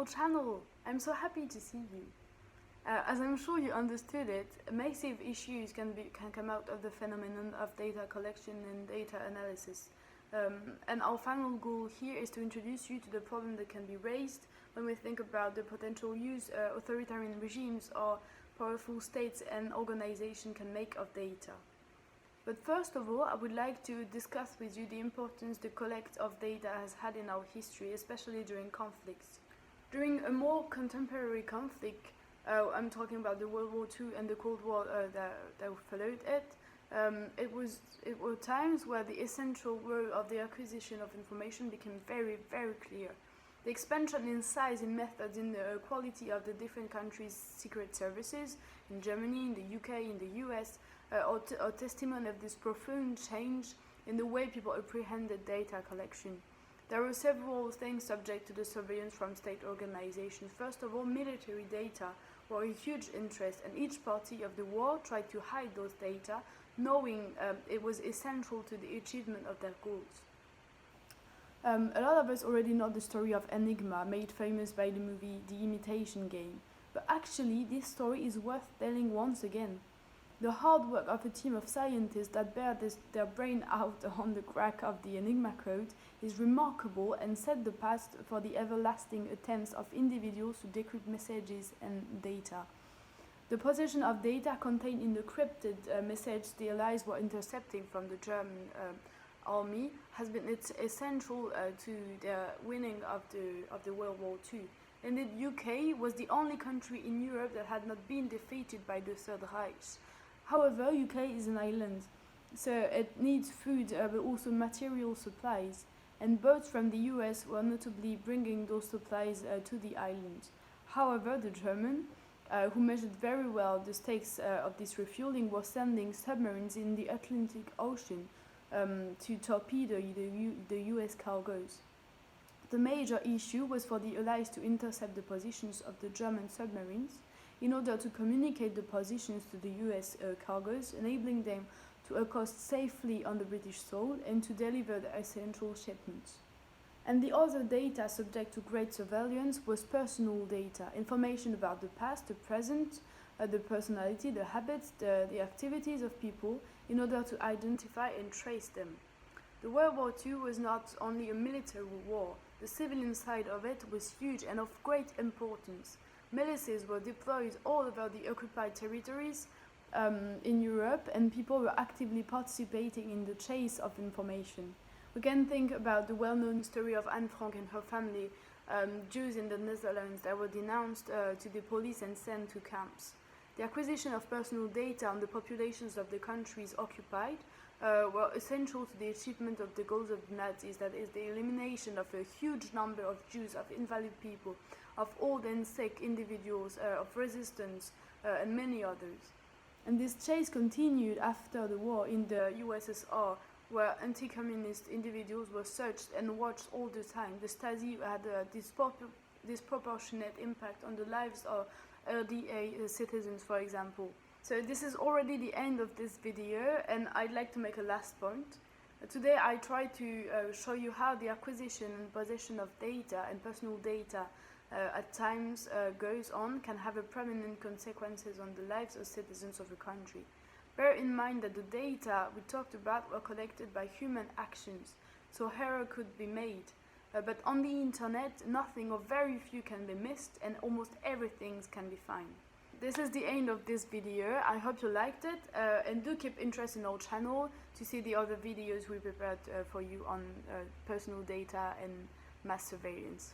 channel! I'm so happy to see you. As I'm sure you understood it, massive issues can come out of the phenomenon of data collection and data analysis. And our final goal here is to introduce you to the problem that can be raised when we think about the potential use authoritarian regimes or powerful states and organizations can make of data. But first of all, I would like to discuss with you the importance the collect of data has had in our history, especially during conflicts. During a more contemporary conflict, I'm talking about the World War II and the Cold War that followed it. It were times where the essential role of the acquisition of information became very, very clear. The expansion in size, in methods, in the quality of the different countries' secret services, in Germany, in the UK, in the US, are testimony of this profound change in the way people apprehended data collection. There were several things subject to the surveillance from state organizations. First of all, military data were a huge interest, and each party of the war tried to hide those data, knowing it was essential to the achievement of their goals. A lot of us already know the story of Enigma, made famous by the movie The Imitation Game. But actually, this story is worth telling once again. The hard work of a team of scientists that bear their brain out on the crack of the Enigma code is remarkable and set the path for the everlasting attempts of individuals to decrypt messages and data. The possession of data contained in the encrypted message the Allies were intercepting from the German army has been essential to the winning of the World War II. And the UK was the only country in Europe that had not been defeated by the Third Reich. However, UK is an island, so it needs food but also material supplies, and boats from the US were notably bringing those supplies to the island. However, the German, who measured very well the stakes of this refueling, was sending submarines in the Atlantic Ocean to torpedo the US cargoes. The major issue was for the Allies to intercept the positions of the German submarines in order to communicate the positions to the US cargoes, enabling them to accost safely on the British soil and to deliver the essential shipments. And the other data subject to great surveillance was personal data, information about the past, the present, the personality, the habits, the activities of people, in order to identify and trace them. The World War II was not only a military war, the civilian side of it was huge and of great importance. Milices were deployed all over the occupied territories in Europe, and people were actively participating in the chase of information. We can think about the well-known story of Anne Frank and her family, Jews in the Netherlands that were denounced to the police and sent to camps. The acquisition of personal data on the populations of the countries occupied were essential to the achievement of the goals of the Nazis, that is, the elimination of a huge number of Jews, of invalid people, of old and sick individuals, of resistance, and many others. And this chase continued after the war in the USSR, where anti-communist individuals were searched and watched all the time. The Stasi had a disproportionate impact on the lives of RDA citizens, for example. So this is already the end of this video, and I'd like to make a last point. Today I try to show you how the acquisition and possession of data and personal data at times goes on can have a prominent consequences on the lives of citizens of a country. Bear in mind that the data we talked about were collected by human actions, so error could be made. But on the internet, nothing or very few can be missed, and almost everything can be found. This is the end of this video. I hope you liked it, and do keep interest in our channel to see the other videos we prepared for you on personal data and mass surveillance.